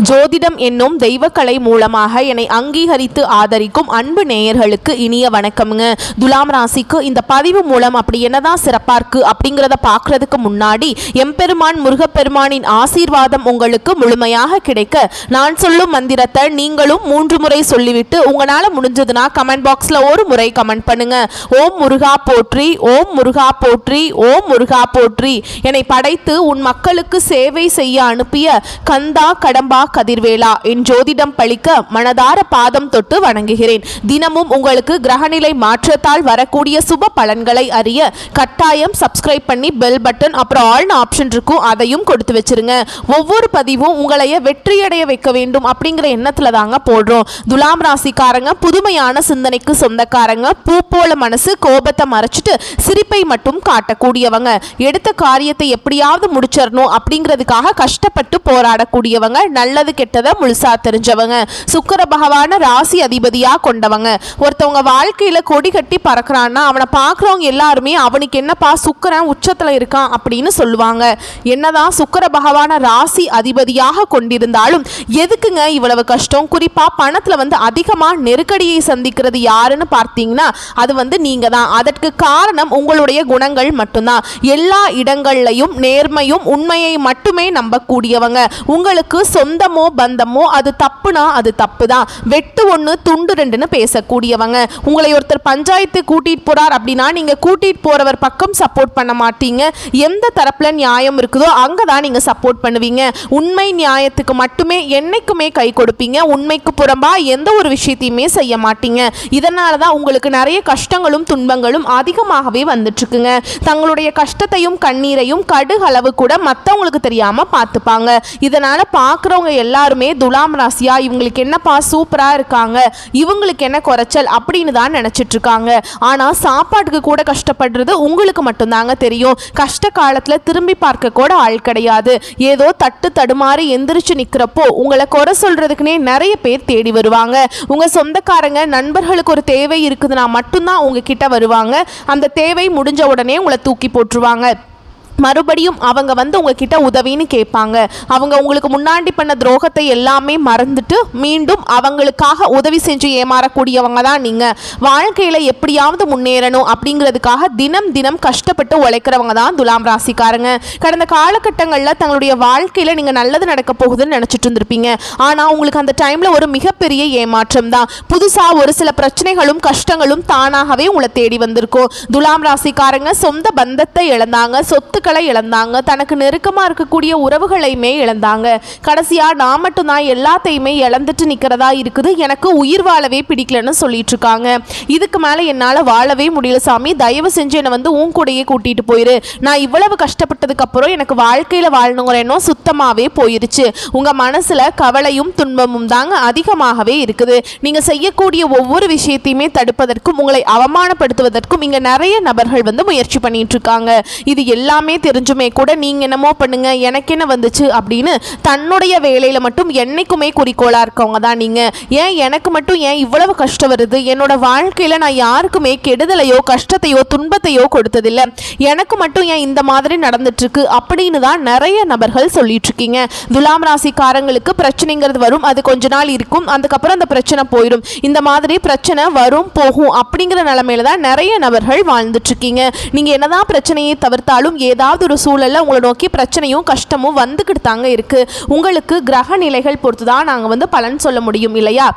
ஜோதிடம் என்னும் தெய்வக்கலை மூலமாக என்னை அங்கீகரித்து ஆதரிக்கும் அன்பு நேயர்களுக்கு இனிய வணக்கம்ங்க. துலாம் ராசிக்கு இந்த பதிவு மூலம் அப்படி என்னதான் சிறப்பா இருக்கு அப்படிங்கிறத பார்க்கறதுக்கு முன்னாடி எம்பெருமான் முருகப்பெருமானின் ஆசீர்வாதம் உங்களுக்கு முழுமையாக கிடைக்க நான் சொல்லும் மந்திரத்தை நீங்களும் 3 முறை சொல்லிவிட்டு உங்களால முடிஞ்சதுன்னா கமெண்ட் பாக்ஸ்ல ஒரு முறை கமெண்ட் பண்ணுங்க. ஓம் முருகா போற்றி, ஓம் முருகா போற்றி, ஓம் முருகா போற்றி. என்னை படைத்து உன் மக்களுக்கு சேவை செய்ய அனுப்பிய கந்தா கடம்பா கதிர்வேலா என் ஜோதிடம் பழிக்க மனதார பாதம் தொட்டு வணங்குகிறேன். தினமும் உங்களுக்கு கிரகநிலை மாற்றத்தால் வரக்கூடிய சுப பலன்களை அறிய கட்டாயம் சப்ஸ்கிரைப் பண்ணி பெல் பட்டன் அப்புறம் ஆல் ஆப்ஷன் இருக்கும், அதையும் கொடுத்து வச்சிருங்க. ஒவ்வொரு பதிவும் உங்களைய வெற்றியடைய வைக்க வேண்டும் அப்படிங்கிற எண்ணத்துல தாங்க போடுறோம். துலாம் ராசிக்காரங்க புதுமையான சிந்தனைக்கு சொந்தக்காரங்க. பூ போல மனசு, கோபத்தை மறைச்சிட்டு சிரிப்பை மட்டும் காட்டக்கூடியவங்க. எடுத்த காரியத்தை எப்படியாவது முடிச்சிடணும் அப்படிங்கிறதுக்காக கஷ்டப்பட்டு போராடக்கூடியவங்க. நல்லது கெட்டதை முழுசா தெரிஞ்சவங்க. சுக்கிர பகவான ராசி அதிபதியா கொண்டவங்க. ஒருத்தவங்க வாழ்க்கையில கொடி கட்டி பறக்கிறான்னா அவனை பார்க்குறவங்க எல்லாருமே அவனுக்கு என்னப்பா சுக்கிரன் உச்சத்துல இருக்கான் அப்படின்னு சொல்லுவாங்க. என்னதான் சுக்கிர பகவான ராசி அதிபதியாக கொண்டிருந்தாலும் எதுக்குங்க இவ்வளவு கஷ்டம்? குறிப்பா பணத்துல அதிகமா நெருக்கடியை சந்திக்கிறது யாருன்னு பார்த்தீங்கன்னா அது நீங்க தான். அதற்கு காரணம் உங்களுடைய குணங்கள் மட்டும்தான். எல்லா இடங்கள்லையும் நேர்மையும் உண்மையை மட்டுமே நம்பக்கூடியவங்க. உங்களுக்கு சொந்தமோ பந்தமோ அது தப்புனா அது தப்பு தான். வெட்டு ஒன்று துண்டு ரெண்டுன்னு பேசக்கூடியவங்க. உங்களை ஒருத்தர் பஞ்சாயத்து கூட்டிட்டு போறார் அப்படின்னா நீங்க கூட்டிட்டு போறவர் பக்கம் சப்போர்ட் பண்ண மாட்டீங்க. எந்த தரப்புல நியாயம் இருக்குதோ அங்கதான் நீங்க சப்போர்ட் பண்ணுவீங்க. உண்மை நியாயத்துக்கு மட்டுமே என்னைக்குமே கை கொடுப்பீங்க. உண்மைக்கு புறம்பா எந்த ஒரு விஷயத்தையுமே செய்ய மாட்டீங்க. இதனாலதான் உங்களுக்கு நிறைய கஷ்டங்களும் துன்பங்களும் அதிகமாகவே வந்துட்டு இருக்குங்க. தங்களுடைய கஷ்டத்தையும் கண்ணீரையும் கடுகளவு கூட மற்றவங்களுக்கு தெரியாம பார்த்துப்பாங்க. இதனால பார்க்குறவங்க எல்லாருமே துலாம் ராசியா இவங்களுக்கு என்னப்பா சூப்பரா இருக்காங்க, இவங்களுக்கு என்ன குறைச்சல் அப்படின்னு தான் நினைச்சிட்டு இருக்காங்க. ஆனா சாப்பாட்டுக்கு கூட கஷ்டப்படுறது உங்களுக்கு மட்டும்தாங்க தெரியும். கஷ்ட காலத்துல திரும்பி பார்க்க கூட ஆள் கிடையாது. ஏதோ தட்டு தடுமாறி எந்திரிச்சு நிக்கிறப்போ உங்களை குறை சொல்றதுக்குன்னே நிறைய பேர் தேடி வருவாங்க. உங்க சொந்தக்காரங்க நண்பர்களுக்கு ஒரு தேவை இருக்குதுன்னா மட்டும்தான் உங்ககிட்ட வருவாங்க. அந்த தேவை முடிஞ்ச உடனே உங்களை தூக்கி போட்டுருவாங்க. மறுபடியும் அவங்க உங்ககிட்ட உதவின்னு கேட்பாங்க. அவங்க உங்களுக்கு முன்னாடி பண்ண துரோகத்தை எல்லாமே மறந்துட்டு மீண்டும் அவங்களுக்காக உதவி செஞ்சு ஏமாறக்கூடியவங்க தான் நீங்க. வாழ்க்கையில எப்படியாவது முன்னேறணும் அப்படிங்கிறதுக்காக தினம் தினம் கஷ்டப்பட்டு உழைக்கிறவங்க தான் துலாம் ராசிக்காரங்க. கடந்த காலகட்டங்களில் தங்களுடைய வாழ்க்கையில நீங்க நல்லது நடக்க போகுதுன்னு நினைச்சிட்டு இருந்திருப்பீங்க. ஆனா உங்களுக்கு அந்த டைம்ல ஒரு மிகப்பெரிய ஏமாற்றம் தான். புதுசா ஒரு சில பிரச்சனைகளும் கஷ்டங்களும் தானாகவே உங்களை தேடி வந்திருக்கும். துலாம் ராசிக்காரங்க சொந்த பந்தத்தை இழந்தாங்க, சொத்துக்களை இழந்தாங்க, தனக்கு நெருக்கமா இருக்கக்கூடிய உறவுகளையுமே இழந்தாங்க. கடைசியா நான் மட்டும் தான் எல்லாத்தையுமே இழந்துட்டு நிக்கிறதா இருக்குது, எனக்கு உயிர் வாழவே பிடிக்கலன்னு சொல்லிட்டு இருக்காங்க. இதுக்கு மேல என்னால வாழவே முடியல சாமி, தயவு செஞ்சு என்னை உன் கூடையே கூட்டிட்டு போயிரு. நான் இவ்வளவு கஷ்டப்பட்டதுக்கு அப்புறம் எனக்கு வாழ்க்கையில வாழணுங்கிற எண்ணம் சுத்தமாவே போயிருச்சு. உங்க மனசுல கவலையும் துன்பமும் தாங்க அதிகமாகவே இருக்குது. நீங்க செய்யக்கூடிய ஒவ்வொரு விஷயத்தையுமே தடுப்பதற்கும் உங்களை அவமானப்படுத்துவதற்கும் இங்க நிறைய நபர்கள் முயற்சி பண்ணிட்டு இருக்காங்க. இது எல்லாமே தெரிஞ்சுமே கூட நீங்க என்னமோ பண்ணுங்க எனக்கு என்ன வந்துச்சு அப்படின்னு தன்னுடைய வேலையில மட்டும் என்னைக்குமே குறிக்கோளா இருக்கவங்க தான் நீங்க. ஏன் எனக்கு மட்டும் ஏன் இவ்வளவு கஷ்டம் வருது? என்னோட வாழ்க்கையில நான் யாருக்குமே கெடுதலையோ கஷ்டத்தையோ துன்பத்தையோ கொடுத்ததில்லை, எனக்கு மட்டும் ஏன் இந்த மாதிரி நடந்துட்டு இருக்கு அப்படின்னு தான் நிறைய நபர்கள் சொல்லிட்டு இருக்கீங்க. துலாம் ராசிக்காரங்களுக்கு பிரச்சனைங்கிறது வரும், அது கொஞ்ச நாள் இருக்கும், அதுக்கப்புறம் அந்த பிரச்சனை போயிடும். இந்த மாதிரி பிரச்சனை வரும் போகும் அப்படிங்கிற நிலைமையில தான் நிறைய நபர்கள் வாழ்ந்துட்டு இருக்கீங்க. நீங்க என்னதான் பிரச்சனையை தவிர்த்தாலும் ஏதாவது ஒரு சூழல்ல உங்களை நோக்கி பிரச்சனையும் கஷ்டமும் வந்துக்கிட்டு தாங்க இருக்கு. உங்களுக்கு கிரக நிலைகள் பொறுத்து தான் நாங்கள் பலன் சொல்ல முடியும் இல்லையா?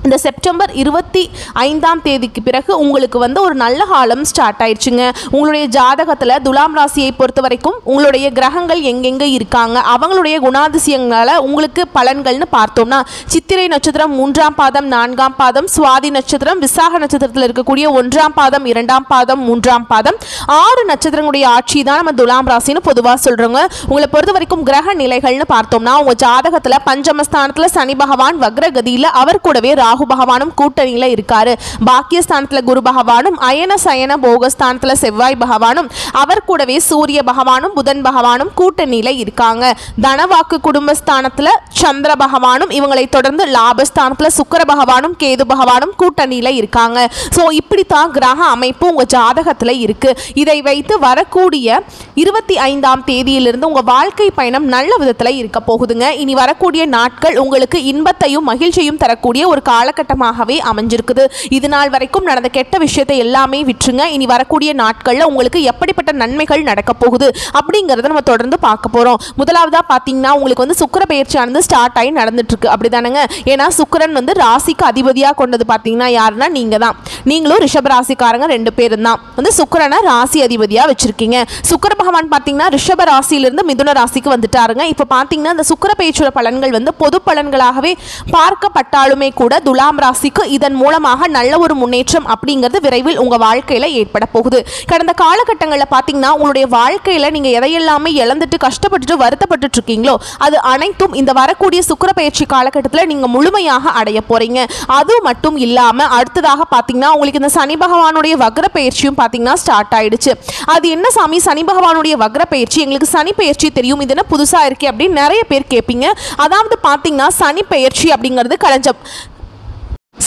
இந்த செப்டம்பர் 25ஆம் தேதிக்கு பிறகு உங்களுக்கு ஒரு நல்ல காலம் ஸ்டார்ட் ஆயிடுச்சுங்க. உங்களுடைய ஜாதகத்தில் துலாம் ராசியை பொறுத்த வரைக்கும் உங்களுடைய கிரகங்கள் எங்கெங்கே இருக்காங்க, அவங்களுடைய குணாதிசயங்களால் உங்களுக்கு பலன்கள்னு பார்த்தோம்னா சித்திரை நட்சத்திரம் 3ஆம் பாதம் 4ஆம் பாதம், சுவாதி நட்சத்திரம் விசாக நட்சத்திரத்தில் இருக்கக்கூடிய 1ஆம் பாதம் 2ஆம் பாதம் 3ஆம் பாதம் 6 நட்சத்திரங்களுடைய ஆட்சி தான் நம்ம துலாம் ராசின்னு பொதுவாக சொல்கிறோங்க. உங்களை பொறுத்த வரைக்கும் கிரக நிலைகள்னு பார்த்தோம்னா உங்கள் ஜாதகத்தில் பஞ்சமஸ்தானத்தில் சனி பகவான் வக்ரகதியில் அவர் கூடவே ராகு பகவானும் கூட்டணியில இருக்காரு. பாக்கியஸ்தானத்துல குரு பகவானும், அயன சயன போகஸ்தானத்துல செவ்வாய் பகவானும், அவர் கூடவே சூரிய பகவானும் புதன் பகவானும் கூட்டணியில இருக்காங்க. தனவாக்கு குடும்பஸ்தானத்துல சந்திர பகவானும், இவங்களை தொடர்ந்து லாபஸ்தானத்துல சுக்கிர பகவானும் கேது பகவானும் கூட்டணியில இருக்காங்க. ஸோ இப்படித்தான் கிரக அமைப்பு உங்க ஜாதகத்துல இருக்கு. இதை வைத்து வரக்கூடிய 25ஆம் தேதியிலிருந்து உங்க வாழ்க்கை பயணம் நல்ல விதத்துல இருக்க போகுதுங்க. இனி வரக்கூடிய நாட்கள் உங்களுக்கு இன்பத்தையும் மகிழ்ச்சியும் தரக்கூடிய ஒரு காலகட்டமாகவே அமைஞ்சிருக்குது. இது நாள் வரைக்கும் நடந்த கெட்ட விஷயத்தை எல்லாமே விட்டுருங்க. இனி வரக்கூடிய நாட்கள்ல உங்களுக்கு எப்படிப்பட்ட நன்மைகள் நடக்க போகுது அப்படிங்கறத நம்ம தொடர்ந்து பார்க்க போறோம். முதலாவதா பாத்தீங்கன்னா உங்களுக்கு வந்து சுக்கிர பெயர்ச்சியானது ஸ்டார்ட் ஆகி நடந்துட்டு இருக்கு, அப்படிதானங்க? ஏன்னா சுக்கிரன் வந்து ராசிக்கு அதிபதியா கொண்டது பாத்தீங்கன்னா யாருன்னா நீங்க தான். நீங்களும் ரிஷப ராசிக்காரங்க 2 பேரும் தான் வந்து சுக்கிரனை ராசி அதிபதியா வச்சிருக்கீங்க. சுக்கிர பகவான் பாத்தீங்கன்னா ரிஷப ராசியிலிருந்து மிதுன ராசிக்கு வந்துட்டாருங்க. இப்ப பாத்தீங்கன்னா இந்த சுக்கிர பெயர்ச்சியோட பலன்கள் வந்து பொது பலன்களாகவே பார்க்கப்பட்டாலுமே கூட துலாம் ராசிக்கு இதன் மூலமாக நல்ல ஒரு முன்னேற்றம் அப்படிங்கிறது விரைவில் உங்க வாழ்க்கையில ஏற்பட போகுது. கடந்த காலகட்டங்களில் பாத்தீங்கன்னா உங்களுடைய வாழ்க்கையில நீங்க எதையெல்லாமே இழந்துட்டு கஷ்டப்பட்டுட்டு வருத்தப்பட்டு இருக்கீங்களோ அது அனைத்தும் இந்த வரக்கூடிய சுக்கிர பெயர்ச்சி காலகட்டத்தில் நீங்க முழுமையாக அடைய போறீங்க. அது மட்டும் இல்லாம அடுத்ததாக பாத்தீங்கன்னா உங்களுக்கு இந்த சனி பகவானுடைய வக்ர பெயர்ச்சியும் பாத்தீங்கன்னா ஸ்டார்ட் ஆயிடுச்சு. அது என்ன சாமி சனி பகவானுடைய வக்ர பெயர்ச்சி, எங்களுக்கு சனி பெயர்ச்சி தெரியும், இது என்ன புதுசா இருக்கு அப்படின்னு நிறைய பேர் கேட்பீங்க. அதாவது பாத்தீங்கன்னா சனி பெயர்ச்சி அப்படிங்கிறது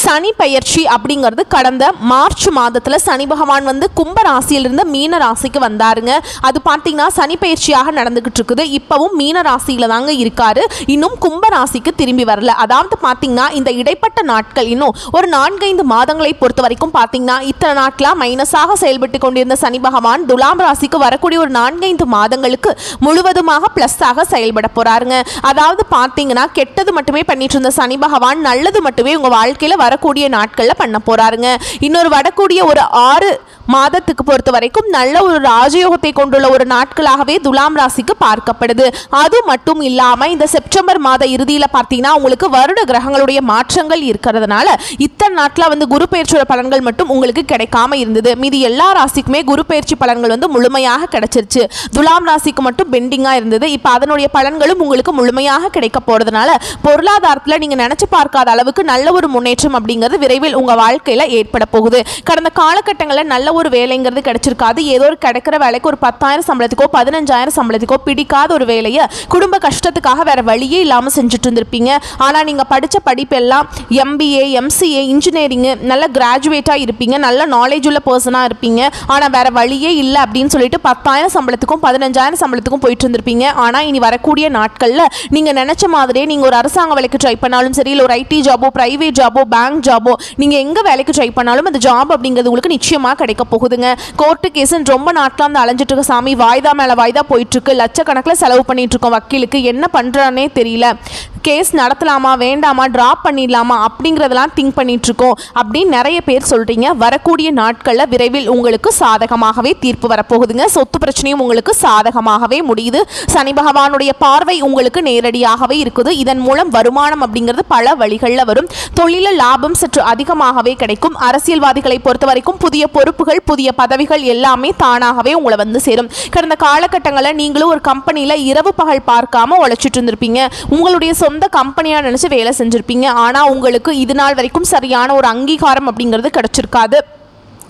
சனி பெயர்ச்சி அப்படிங்கிறது கடந்த மார்ச் மாதத்தில் சனி பகவான் வந்து கும்ப ராசியிலிருந்து மீன ராசிக்கு வந்தாருங்க. அது பார்த்தீங்கன்னா சனி பெயர்ச்சியாக நடந்துகிட்டு இருக்குது. இப்பவும் மீன ராசியில தாங்க இருக்காரு, இன்னும் கும்ப ராசிக்கு திரும்பி வரல. அதாவது பார்த்தீங்கன்னா இந்த இடைப்பட்ட நாட்கள் இன்னும் ஒரு 4-5 மாதங்களை பொறுத்த வரைக்கும் பார்த்தீங்கன்னா இத்தனை நாட்களாக மைனஸாக செயல்பட்டு கொண்டிருந்த சனி பகவான் துலாம் ராசிக்கு வரக்கூடிய ஒரு 4-5 மாதங்களுக்கு முழுவதுமாக பிளஸ்ஸாக செயல்பட போறாருங்க. அதாவது பார்த்தீங்கன்னா கெட்டது மட்டுமே பண்ணிட்டு இருந்த சனி பகவான் நல்லது மட்டுமே உங்க வாழ்க்கையில வரக்கூடிய நாட்கள்ல பண்ண போறாருங்க. இன்னொரு வரக்கூடிய ஒரு 6 மாதத்துக்கு பொறுத்த வரைக்கும் நல்ல ஒரு ராஜயோகத்தை கொண்டுள்ள ஒரு நாட்களாகவே துலாம் ராசிக்கு பார்க்கப்படுது. அது மட்டும் இல்லாம இந்த செப்டம்பர் மாத இறுதியில பார்த்தீங்கன்னா உங்களுக்கு வருட கிரகங்களுடைய மாற்றங்கள் இருக்கிறதுனால இத்தனை நாட்களா வந்து குரு பெயர்ச்சியோட பலன்கள் மட்டும் உங்களுக்கு கிடைக்காம இருந்தது. மீதி எல்லா ராசிக்குமே குரு பெயர்ச்சி பலன்கள் வந்து முழுமையாக கிடைச்சிருச்சு. துலாம் ராசிக்கு மட்டும் பெண்டிங்கா இருந்தது. இப்ப அதனுடைய பலன்களும் உங்களுக்கு முழுமையாக கிடைக்க போறதுனால பொருளாதாரத்துல நீங்க நினைச்சு பார்க்காத அளவுக்கு நல்ல ஒரு முன்னேற்றம் அப்படிங்கிறது விரைவில் உங்க வாழ்க்கையில ஏற்பட போகுது. கடந்த காலகட்டங்களில் நல்ல ஒரு வேலைங்கிறது கிடைச்சிருக்காது. ஏதோ ஒரு கிடைக்கிற வேலைக்கு ஒரு 10,000 சம்பளத்துக்கோ 15,000 சம்பளத்துக்கோ பிடிக்காத ஒரு வேலையை குடும்ப கஷ்டத்துக்காக வேற வழியே இல்லாம செஞ்சுட்டு இருந்திருப்பீங்க. ஆனா நீங்க படிச்ச படிப்பு எல்லாம் MBA MCA இன்ஜினியரிங் நல்ல கிராஜுவேட்டா இருப்பீங்க, நல்ல நாலேஜ் உள்ள பர்சனா இருப்பீங்க. ஆனா வேற வழியே இல்லை அப்படின்னு சொல்லிட்டு 10,000 சம்பளத்துக்கும் 15,000 சம்பளத்துக்கும் போயிட்டு இருந்திருப்பீங்க. ஆனா இனி வரக்கூடிய நாட்கள்ல நீங்க நினைச்ச மாதிரியே நீங்க ஒரு அரசாங்க வேலைக்கு ட்ரை பண்ணாலும் சரி, இல்லை ஒரு IT ஜாபோ பிரைவேட் ஜாபோ பேங்க் ஜாபோ நீங்க எங்க வேலைக்கு ட்ரை பண்ணாலும் அந்த ஜாப் அப்படிங்கிறது உங்களுக்கு நிச்சயமா கிடைக்க போகுதுங்க. கோர்ட்டு கேஸ்ன்னு ரொம்ப நாட்களா வந்து அலைஞ்சிட்டு இருக்க சாமி, வாய்தா மேல வாய்தா போயிட்டு இருக்கு, லட்சக்கணக்கில் செலவு பண்ணிட்டு இருக்கோம், வக்கீலுக்கு என்ன பண்றானே தெரியல, கேஸ் நடத்தலாமா வேண்டாமா டிராப் பண்ணிடலாமா அப்படிங்கிறதெல்லாம் திங்க் பண்ணிட்டு இருக்கோம் அப்படின்னு நிறைய பேர் சொல்றீங்க. வரக்கூடிய நாட்களில் விரைவில் உங்களுக்கு சாதகமாகவே தீர்ப்பு வரப்போகுதுங்க. சொத்து பிரச்சனையும் உங்களுக்கு சாதகமாகவே முடியுது. சனி பகவானுடைய பார்வை உங்களுக்கு நேரடியாகவே இருக்குது. இதன் மூலம் வருமானம் அப்படிங்கிறது பல வழிகளில் வரும். தொழில லாபம் சற்று அதிகமாகவே கிடைக்கும். அரசியல்வாதிகளை பொறுத்த வரைக்கும் புதிய பொறுப்புகள் புதிய பதவிகள் எல்லாமே தானாகவே உங்களை வந்து சேரும். கடந்த காலகட்டங்களில் நீங்களும் ஒரு கம்பெனியில் இரவு பகல் பார்க்காம உழைச்சிட்டு இருந்திருப்பீங்க. உங்களுடைய சொந்த கம்பெனியா நினைச்சு வேலை செஞ்சிருப்பீங்க. ஆனா உங்களுக்கு இது நாள் வரைக்கும் சரியான ஒரு அங்கீகாரம் அப்படிங்கிறது கிடைச்சிருக்காது.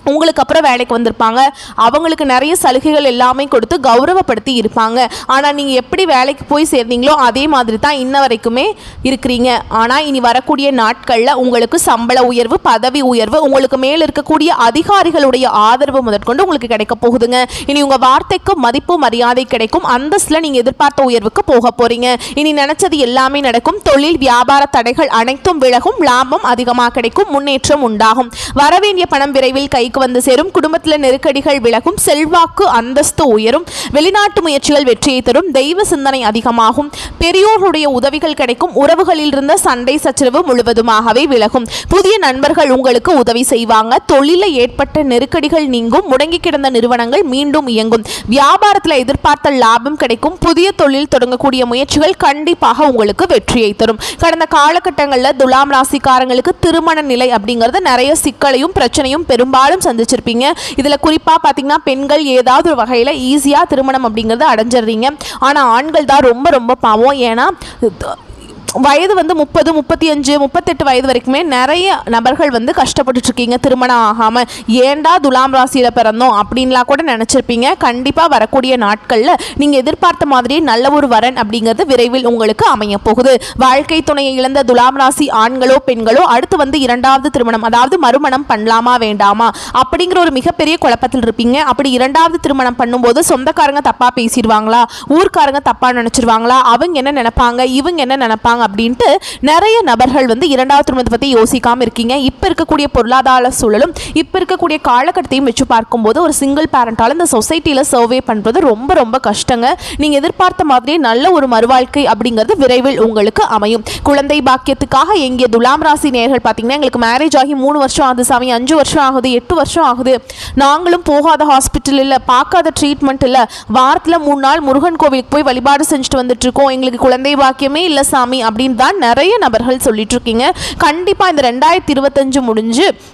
உங்களுக்கு அப்புறம் வேலைக்கு வந்திருப்பாங்க, அவங்களுக்கு நிறைய சலுகைகள் எல்லாமே கொடுத்து கௌரவப்படுத்தி இருப்பாங்க. ஆனால் நீங்கள் எப்படி வேலைக்கு போய் சேர்ந்தீங்களோ அதே மாதிரி தான் இன்ன வரைக்குமே இருக்கிறீங்க. ஆனால் இனி வரக்கூடிய நாட்களில் உங்களுக்கு சம்பள உயர்வு பதவி உயர்வு உங்களுக்கு மேல் இருக்கக்கூடிய அதிகாரிகளுடைய ஆதரவு முதற்கொண்டு உங்களுக்கு கிடைக்க போகுதுங்க. இனி உங்கள் வார்த்தைக்கு மதிப்பு மரியாதை கிடைக்கும். அந்தஸ்தில் நீங்கள் எதிர்பார்த்த உயர்வுக்கு போக போறீங்க. இனி நினைச்சது எல்லாமே நடக்கும். தொழில் வியாபார தடைகள் அனைத்தும் விலகும். லாபம் அதிகமாக கிடைக்கும். முன்னேற்றம் உண்டாகும். வரவேண்டிய பணம் விரைவில் கை வந்து சேரும். குடும்பத்தில் நெருக்கடிகள் விலகும். செல்வாக்கு அந்தஸ்து உயரும். வெளிநாட்டு முயற்சிகள் வெற்றியை தரும். தெய்வ சிந்தனை அதிகமாகும். பெரியோருடைய உதவிகள் கிடைக்கும். உறவுகளில் இருந்த சண்டை சச்சரவு முழுவதுமாகவே விலகும். புதிய நண்பர்கள் உங்களுக்கு உதவி செய்வாங்க. தொழிலில் ஏற்பட்ட நெருக்கடிகள் நீங்கும். முடங்கி கிடந்த நிறுவனங்கள் மீண்டும் இயங்கும். வியாபாரத்தில் எதிர்பார்த்த லாபம் கிடைக்கும். புதிய தொழில் தொடங்கக்கூடிய முயற்சிகள் கண்டிப்பாக உங்களுக்கு வெற்றியை தரும். கடந்த காலகட்டங்களில் துலாம் ராசிக்காரங்களுக்கு திருமண நிலை அப்படிங்கிறது நிறைய சிக்கலையும் பிரச்சனையும் பெரும்பாலும் சந்திச்சிருப்பீங்க. இதுல குறிப்பா பாத்தீங்கன்னா பெண்கள் ஏதாவது ஒரு வகையில ஈஸியா திருமணம் அப்படிங்கறது அடைஞ்சிடுறீங்க. ஆனா ஆண்கள் தான் ரொம்ப ரொம்ப பாவம். ஏன்னா வயது வந்து 30, 35, 38 வயது வரைக்குமே நிறைய நபர்கள் வந்து கஷ்டப்பட்டுட்டு இருக்கீங்க திருமணம் ஆகாமல். ஏண்டா துலாம் ராசியில் பிறந்தோம் அப்படின்லாம் கூட நினச்சிருப்பீங்க. கண்டிப்பாக வரக்கூடிய நாட்களில் நீங்கள் எதிர்பார்த்த மாதிரி நல்ல ஒரு வரன் அப்படிங்கிறது விரைவில் உங்களுக்கு அமைய போகுது. வாழ்க்கை துணையை இழந்த துலாம் ராசி ஆண்களோ பெண்களோ அடுத்து வந்து இரண்டாவது திருமணம், அதாவது மறுமணம் பண்ணலாமா வேண்டாமா அப்படிங்கிற ஒரு மிகப்பெரிய குழப்பத்தில் இருப்பீங்க. அப்படி இரண்டாவது திருமணம் பண்ணும்போது சொந்தக்காரங்க தப்பாக பேசிடுவாங்களா, ஊர்க்காரங்க தப்பாக நினச்சிருவாங்களா, அவங்க என்ன நினைப்பாங்க, இவங்க என்ன நினைப்பாங்க அப்படின்ட்டு நிறைய நபர்கள் வந்து இரண்டாவது திருமணத்தை பற்றி யோசிக்காமல் இருக்கீங்க. இப்போ இருக்கக்கூடிய பொருளாதார சூழலும் இப்போ இருக்கக்கூடிய காலகட்டத்தையும் வச்சு பார்க்கும்போது ஒரு சிங்கிள் பேரண்டால் இந்த சொசைட்டியில் சர்வே பண்ணுறது ரொம்ப ரொம்ப கஷ்டங்க. நீங்கள் எதிர்பார்த்த மாதிரி நல்ல ஒரு மறுவாழ்க்கை அப்படிங்கிறது விரைவில் உங்களுக்கு அமையும். குழந்தை பாக்கியத்துக்காக எங்கே துலாம் ராசி நேயர்கள் பார்த்தீங்கன்னா, எங்களுக்கு மேரேஜ் ஆகி 3 வருஷம் ஆகுது சாமி, 5 வருஷம் ஆகுது, 8 வருஷம் ஆகுது, நாங்களும் போகாத ஹாஸ்பிட்டல் இல்லை, பார்க்காத ட்ரீட்மெண்ட் இல்லை, வாரத்தில் 3 நாள் முருகன் கோவிலுக்கு போய் வழிபாடு செஞ்சுட்டு வந்துட்டு இருக்கோம், எங்களுக்கு குழந்தை பாக்கியமே இல்லை சாமி அப்படின்னு தான் நிறைய நபர்கள் சொல்லிட்டு இருக்கீங்க. கண்டிப்பாக இந்த 2025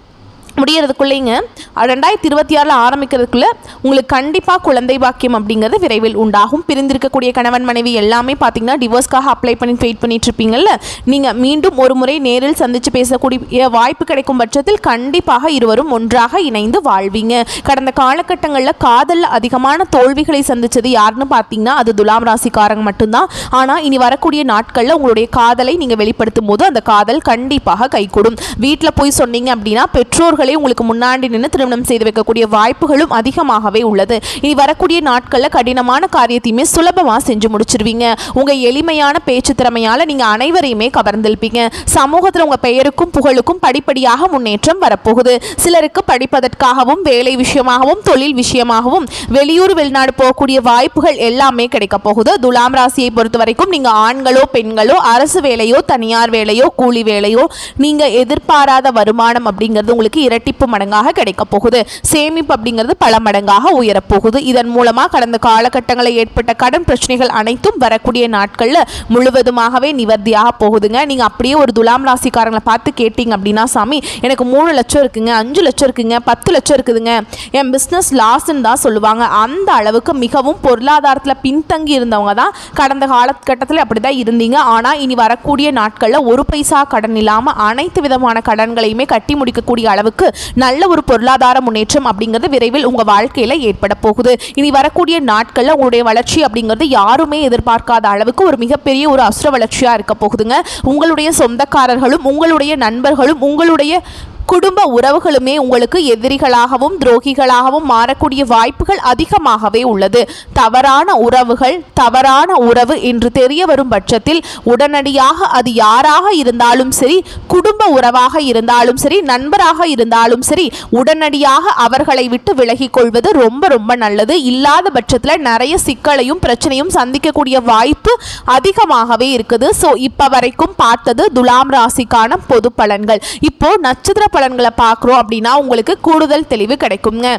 முடியறதுக்குள்ளேங்க 2026 ஆரம்பிக்கிறதுக்குள்ள உங்களுக்கு கண்டிப்பாக குழந்தை பாக்கியம் அப்படிங்கிறது விரைவில் உண்டாகும். பிரிந்திருக்கக்கூடிய கணவன் மனைவி எல்லாமே பார்த்தீங்கன்னா டிவோர்ஸ்க்காக அப்ளை பண்ணி வெயிட் பண்ணிட்டு இருப்பீங்கல்ல, நீங்கள் மீண்டும் ஒரு முறை நேரில் சந்தித்து பேசக்கூடிய வாய்ப்பு கிடைக்கும் பட்சத்தில் கண்டிப்பாக இருவரும் ஒன்றாக இணைந்து வாழ்வீங்க. கடந்த காலகட்டங்களில் காதலில் அதிகமான தோல்விகளை சந்தித்தது யாருன்னு பார்த்தீங்கன்னா அது துலாம் ராசிக்காரங்க மட்டும்தான். ஆனால் இனி வரக்கூடிய நாட்களில் உங்களுடைய காதலை நீங்கள் வெளிப்படுத்தும் போது அந்த காதல் கண்டிப்பாக கைகூடும். வீட்டில் போய் சொன்னீங்க அப்படின்னா பெற்றோர்கள் உங்களுக்கு முன்னாடி நின்று திருமணம் செய்து வைக்கக்கூடிய வாய்ப்புகளும் அதிகமாகவே உள்ளது. இனி வரக்கூடிய நாட்களில் கடினமான காரியத்தையுமே சுலபமாக செஞ்சு முடிச்சிருவீங்க. உங்க எளிமையான பேச்சு திறமையால நீங்க அனைவரையுமே கவர்ந்திருப்பீங்க. சமூகத்தில் உங்க பெயருக்கும் புகழுக்கும் படிப்படியாக முன்னேற்றம் வரப்போகுது. சிலருக்கு படிப்பதற்காகவும் வேலை விஷயமாகவும் தொழில் விஷயமாகவும் வெளியூர் வெளிநாடு போகக்கூடிய வாய்ப்புகள் எல்லாமே கிடைக்க போகுது. துலாம் ராசியை பொறுத்த வரைக்கும் நீங்க ஆண்களோ பெண்களோ அரசு வேலையோ தனியார் வேலையோ கூலி வேலையோ நீங்க எதிர்பாராத வருமானம் அப்படிங்கிறது உங்களுக்கு இரட்டிப்பு மடங்காக கிடைக்க போகுது. சேமிப்பு அப்படிங்கிறது பல மடங்காக உயரப்போகுது. இதன் மூலமா கடந்த காலகட்டங்களில் ஏற்பட்ட கடன் பிரச்சனைகள் அனைத்தும் வரக்கூடிய நாட்களில் முழுவதுமாகவே நிவர்த்தியாக போகுதுங்க. நீங்க அப்படியே ஒரு துலாம் ராசிக்காரங்களை பார்த்து கேட்டீங்க அப்படின்னா, சாமி எனக்கு 3 லட்சம் இருக்குங்க, 5 லட்சம் இருக்குங்க, 10 லட்சம் இருக்குதுங்க, என் பிஸ்னஸ் லாஸ்ன்னு தான் சொல்லுவாங்க. அந்த அளவுக்கு மிகவும் பொருளாதாரத்தில் பின்தங்கி இருந்தவங்க தான் கடந்த காலகட்டத்தில் அப்படி தான் இருந்தீங்க. ஆனால் இனி வரக்கூடிய நாட்களில் ஒரு பைசா கடன் இல்லாமல் அனைத்து விதமான கடன்களையுமே கட்டி முடிக்கக்கூடிய அளவுக்கு நல்ல ஒரு பொருளாதார முன்னேற்றம் அப்படிங்கிறது விரைவில் உங்க வாழ்க்கையில ஏற்பட போகுது. இனி வரக்கூடிய நாட்கள்ல உங்களுடைய வளர்ச்சி அப்படிங்கிறது யாருமே எதிர்பார்க்காத அளவுக்கு ஒரு மிகப்பெரிய ஒரு அசுர வளர்ச்சியா இருக்க போகுதுங்க. உங்களுடைய சொந்தக்காரர்களும் உங்களுடைய நண்பர்களும் உங்களுடைய குடும்ப உறவுகளுமே உங்களுக்கு எதிரிகளாகவும் துரோகிகளாகவும் மாறக்கூடிய வாய்ப்புகள் அதிகமாகவே உள்ளது. தவறான உறவுகள் தவறான உறவு என்று தெரிய வரும் பட்சத்தில் உடனடியாக அது யாராக இருந்தாலும் சரி, குடும்ப உறவாக இருந்தாலும் சரி, நண்பராக இருந்தாலும் சரி, உடனடியாக அவர்களை விட்டு விலகிக் கொள்வது ரொம்ப ரொம்ப நல்லது. இல்லாத பட்சத்தில் நிறைய சிக்கலையும் பிரச்சனையும் சந்திக்கக்கூடிய வாய்ப்பு அதிகமாகவே இருக்குது. ஸோ இப்போ வரைக்கும் பார்த்தது துலாம் ராசிக்கான பொது பலன்கள். இப்போ நட்சத்திர பலன்களை பார்க்குறோம் அப்படின்னா உங்களுக்கு கூடுதல் தெளிவு கிடைக்குங்க.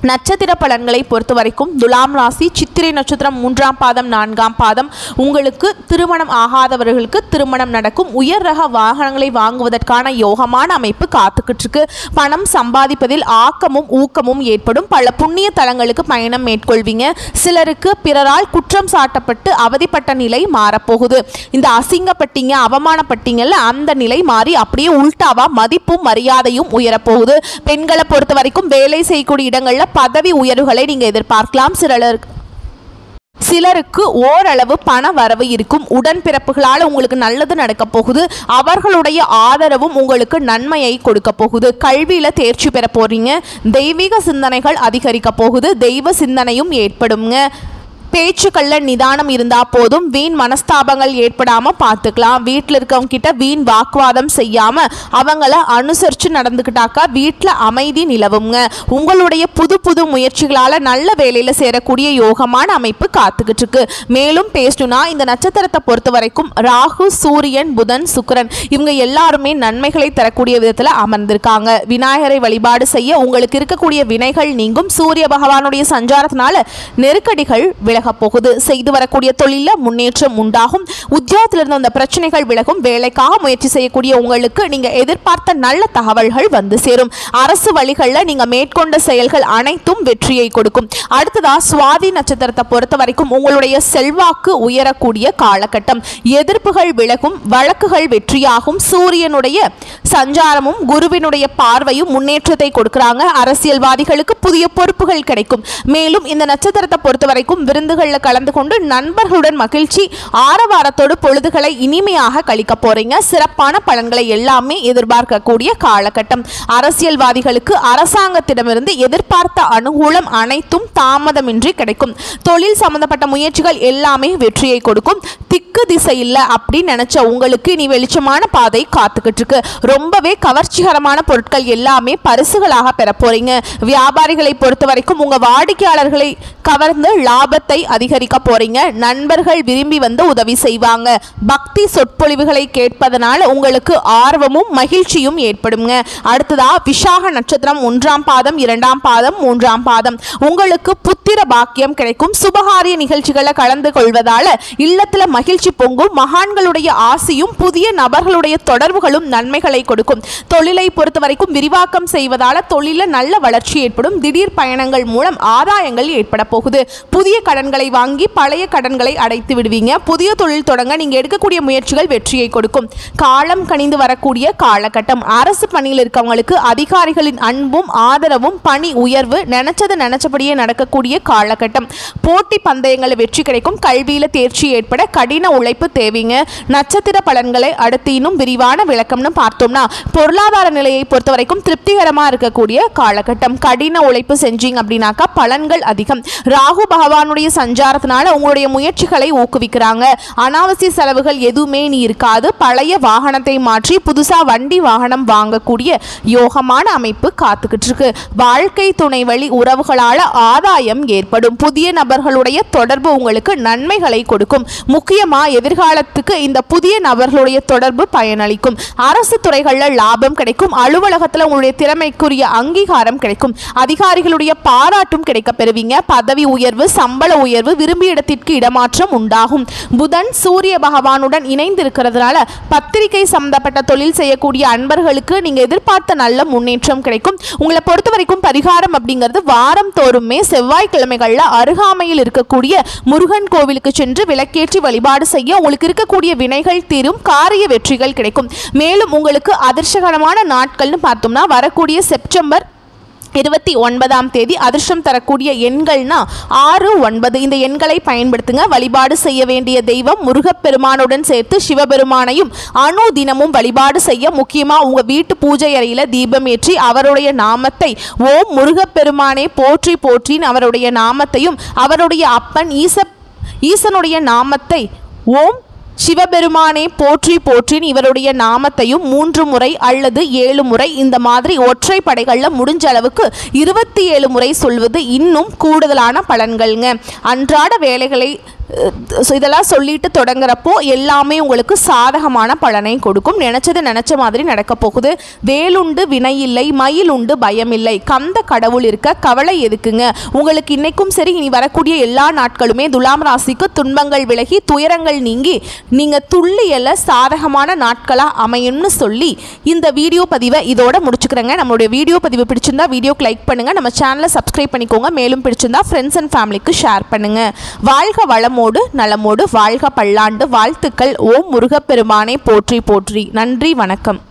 நட்சத்திர பலன்களை பொறுத்த வரைக்கும் துலாம் ராசி சித்திரை நட்சத்திரம் 3ஆம் பாதம் 4ஆம் பாதம் உங்களுக்கு திருமணம் ஆகாதவர்களுக்கு திருமணம் நடக்கும். உயர் ரக வாகனங்களை வாங்குவதற்கான யோகமான அமைப்பு காத்துக்கிட்டு இருக்கு. பணம் சம்பாதிப்பதில் ஆக்கமும் ஊக்கமும் ஏற்படும். பல புண்ணிய தலங்களுக்கு பயணம் மேற்கொள்வீங்க. சிலருக்கு பிறரால் குற்றம் சாட்டப்பட்டு அவதிப்பட்ட நிலை மாறப்போகுது. இந்த அசிங்கப்பட்டீங்க அவமானப்பட்டீங்கல்ல அந்த நிலை மாறி அப்படியே உள்டாவா மதிப்பும் மரியாதையும் உயரப்போகுது. பெண்களை பொறுத்த வரைக்கும் வேலை செய்யக்கூடிய இடங்கள்ல பதவி உயர்வுகளை நீங்க எதிர்பார்க்கலாம். சிலருக்கு ஓரளவு பண வரவு இருக்கும். உடன்பிறப்புகளால் உங்களுக்கு நல்லது நடக்க போகுது. அவர்களுடைய ஆதரவும் உங்களுக்கு நன்மையை கொடுக்க போகுது. கல்வியில தேர்ச்சி பெற போறீங்க. தெய்வீக சிந்தனைகள் அதிகரிக்க போகுது. தெய்வ சிந்தனையும் ஏற்படுங்க. பேச்சுக்களில் நிதானம் இருந்தால் போதும். வீண் மனஸ்தாபங்கள் ஏற்படாமல் பார்த்துக்கலாம். வீட்டில் இருக்கவங்க கிட்ட வீண் வாக்குவாதம் செய்யாமல் அவங்கள அனுசரித்து நடந்துக்கிட்டாக்கா வீட்டில் அமைதி நிலவுங்க. உங்களுடைய புது புது முயற்சிகளால் நல்ல வேலையில் சேரக்கூடிய யோகமான அமைப்பு காத்துக்கிட்டு இருக்கு. மேலும் பேசணும்னா இந்த நட்சத்திரத்தை பொறுத்த வரைக்கும் ராகு, சூரியன், புதன், சுக்கிரன் இவங்க எல்லாருமே நன்மைகளை தரக்கூடிய விதத்தில் அமர்ந்திருக்காங்க. விநாயகரை வழிபாடு செய்ய உங்களுக்கு இருக்கக்கூடிய வினைகள் நீங்கும். சூரிய பகவானுடைய சஞ்சாரத்தினால நெருக்கடிகள் விலகும். விலக போகுது. செய்து வரக்கூடிய தொழில முன்னேற்றம் உண்டாகும். உத்தியோகத்திலிருந்து அந்த பிரச்சனைகள் விலகும். வேலைக்காக முயற்சி செய்யக்கூடிய உங்களுக்கு நீங்க எதிர்பார்த்த நல்ல தகவல்கள் வந்து சேரும். அரசு வழிகளில் நீங்க மேற்கொண்ட செயல்கள் அனைத்தும் வெற்றியை கொடுக்கும். அடுத்ததா சுவாதி நட்சத்திரத்தை பொறுத்த வரைக்கும் உங்களுடைய செல்வாக்கு உயரக்கூடிய காலகட்டம். எதிர்ப்புகள் விலகும். வழக்குகள் வெற்றியாகும். சூரியனுடைய சஞ்சாரமும் குருவினுடைய பார்வையும் முன்னேற்றத்தை கொடுக்கிறாங்க. அரசியல்வாதிகளுக்கு புதிய பொறுப்புகள் கிடைக்கும். மேலும் இந்த நட்சத்திரத்தை பொறுத்த வரைக்கும் விருந்துகளில் கலந்து கொண்டு நண்பர்களுடன் மகிழ்ச்சி ஆரவாரத்தோடு பொழுதுகளை இனிமையாக கழிக்க போறீங்க. சிறப்பான பலன்களை எல்லாமே எதிர்பார்க்கக்கூடிய காலகட்டம். அரசியல்வாதிகளுக்கு அரசாங்கத்திடமிருந்து எதிர்பார்த்த அனுகூலம் அனைத்தும் தாமதமின்றி கிடைக்கும். தொழில் சம்பந்தப்பட்ட முயற்சிகள் எல்லாமே வெற்றியை கொடுக்கும். திக்கு திசை இல்லை அப்படின்னு நினைச்ச உங்களுக்கு இனி வெளிச்சமான பாதை காத்துக்கிட்டு இருக்கு. ரொம்பவே கவர்ச்சிகரமான பொருட்கள் எல்லாமே பரிசுகளாக பெற போறீங்க. வியாபாரிகளை பொறுத்த வரைக்கும் உங்க வாடிக்கையாளர்களை கவர்ந்து லாபத்தை அதிகரிக்க போறீங்க. நண்பர்கள் விரும்பி வந்து உதவி செய்வாங்க. பக்தி சொற்பொழிவுகளை கேட்பதனால உங்களுக்கு ஆர்வமும் மகிழ்ச்சியும் ஏற்படுங்க. அடுத்ததா விசாக நட்சத்திரம் 1ஆம் பாதம் 2ஆம் பாதம் 3ஆம் பாதம். உங்களுக்கு புத்திர பாக்கியம் கிடைக்கும். சுபகாரிய நிகழ்ச்சிகளை கலந்து கொள்வதால இல்லத்துல மகிழ்ச்சி பொங்கும். மகான்களுடைய ஆசியும் புதிய நபர்களுடைய தொடர்புகளும் நன்மைகளை கொடுக்கும். தொழிலை பொறுத்த வரைக்கும் விரிவாக்கம் செய்வதால தொழில நல்ல வளர்ச்சி ஏற்படும். திடீர் பயணங்கள் மூலம் ஆதாயங்கள் ஏற்பட போகுது. புதிய கடன்களை வாங்கி பழைய கடன்களை அடைத்து விடுவீங்க. புதிய தொழில் தொடங்க நீங்க எடுக்கக்கூடிய முயற்சிகள் வெற்றியை கொடுக்கும். காலம் கனிந்து வரக்கூடிய காலகட்டம். அரசு பணியில் இருக்கவங்களுக்கு அதிகாரிகளின் அன்பும் ஆதரவும் பணி உயர்வு நினைச்சபடியே நடக்கக்கூடிய காலகட்டம். போட்டி பந்தயங்களை வெற்றி கிடைக்கும். கல்வியில தேர்ச்சி ஏற்பட கடின உழைப்பு தேவைங்க. நட்சத்திர பலன்களை அடுத்து இன்னும் விரிவான விளக்கம்னு பார்த்தோம்னா பொருளாதார நிலையை பொறுத்த வரைக்கும் திருப்திகரமா இருக்கக்கூடிய காலகட்டம். கடின உழைப்பு செஞ்சீங்க அப்படின்னாக்கா பலன்கள் அதிகம். ராகு பகவானுடைய சஞ்சாரத்தினால உங்களுடைய முயற்சிகளை ஊக்குவிக்கிறாங்க. அனாவசிய செலவுகள் எதுவுமே நீ இருக்காது. பழைய வாகனத்தை மாற்றி புதுசா வண்டி வாகனம் வாங்கக்கூடிய யோகமான அமைப்பு காத்துக்கிட்டு இருக்கு. வாழ்க்கை துணை வழி உறவுகளால ஆதாயம் ஏற்படும். புதிய நபர்களுடைய தொடர்பு உங்களுக்கு நன்மைகளை கொடுக்கும். முக்கியமா எதிர்காலத்துக்கு இந்த புதிய நபர்களுடைய தொடர்பு பயனளிக்கும். அரசு துறைகளில் லாபம் கிடைக்கும். அலுவலகத்தில் உங்களுடைய திறமைக்குரிய அங்கீகாரம் கிடைக்கும். அதிகாரிகளுடைய பாராட்டும் கிடைக்க பெறுவீங்க. பதவி உயர்வு, சம்பள உயர்வு, விரும்பிய இடத்திற்கு இடமாற்றம் உண்டாகும். புதன் சூரிய பகவானுடன் இணைந்து இருக்கிறதுனால பத்திரிகை சம்பந்தப்பட்ட தொழில் செய்யக்கூடிய அன்பர்களுக்கு நீங்க எதிர்பார்த்த நல்ல முன்னேற்றம் கிடைக்கும். உங்களை பொறுத்த வரைக்கும் பரிகாரம் அப்படிங்கிறது வாரம் தோறுமே செவ்வாய்க்கிழமைகள்ல அருகாமையில் இருக்கக்கூடிய முருகன் கோவிலுக்கு சென்று விளக்கேற்றி வழிபாடு செய்ய உங்களுக்கு இருக்கக்கூடிய வினைகள் தீரும். காரிய வெற்றிகள் கிடைக்கும். மேலும் உங்களுக்கு அதிர்ஷ்டகரமான நாட்கள்னு பார்த்தோம்னா வரக்கூடிய செப்டம்பர் 29ஆம் தேதி. அதிர்ஷ்டம் தரக்கூடிய எண்கள்னா 6, 9. இந்த எண்களை பயன்படுத்துங்க. வழிபாடு செய்ய வேண்டிய தெய்வம் முருகப்பெருமானுடன் சேர்த்து சிவபெருமானையும் தினமும் வழிபாடு செய்ய முக்கியமா உங்க வீட்டு பூஜை அறையில தீபம் ஏற்றி அவருடைய நாமத்தை ஓம் முருகப்பெருமானே போற்றி போற்றின் அவருடைய நாமத்தையும் அவருடைய அப்பன் ஈசனுடைய நாமத்தை ஓம் சிவபெருமானே போற்றி போற்றின் இவருடைய நாமத்தையும் 3 முறை அல்லது 7 முறை இந்த மாதிரி ஒற்றை படைகளில் முடிஞ்ச அளவுக்கு 27 முறை சொல்வது இன்னும் கூடுதலான பலன்கள்ங்க. அன்றாட வேலைகளை இதெல்லாம் சொல்லிட்டு தொடங்குறப்போ எல்லாமே உங்களுக்கு சாதகமான பலனை கொடுக்கும். நினைச்ச மாதிரி நடக்க போகுது. வேலுண்டு வினை இல்லை, மயில் உண்டு பயம் இல்லை. கந்த கடவுள் இருக்க கவலை எதுக்குங்க. உங்களுக்கு இன்னைக்கும் சரி இனி வரக்கூடிய எல்லா நாட்களுமே துலாம் ராசிக்கு துன்பங்கள் விலகி துயரங்கள் நீங்கி நீங்க துள்ளியல சாதகமான நாட்களா அமையும்னு சொல்லி இந்த வீடியோ பதிவை இதோட முடிச்சுக்கிறேங்க. நம்மளுடைய வீடியோ பதிவு பிடிச்சிருந்தா வீடியோக்கு லைக் பண்ணுங்க. நம்ம சேனலை சப்ஸ்கிரைப் பண்ணிக்கோங்க. மேலும் பிடிச்சிருந்தா ஃப்ரெண்ட்ஸ் அண்ட் ஃபேமிலிக்கு ஷேர் பண்ணுங்க. வாழ்க வளமோடு நலமோடு வாழ்க பல்லாண்டு. வாழ்த்துக்கள். ஓம் முருகப்பெருமானை போற்றி போற்றி. நன்றி, வணக்கம்.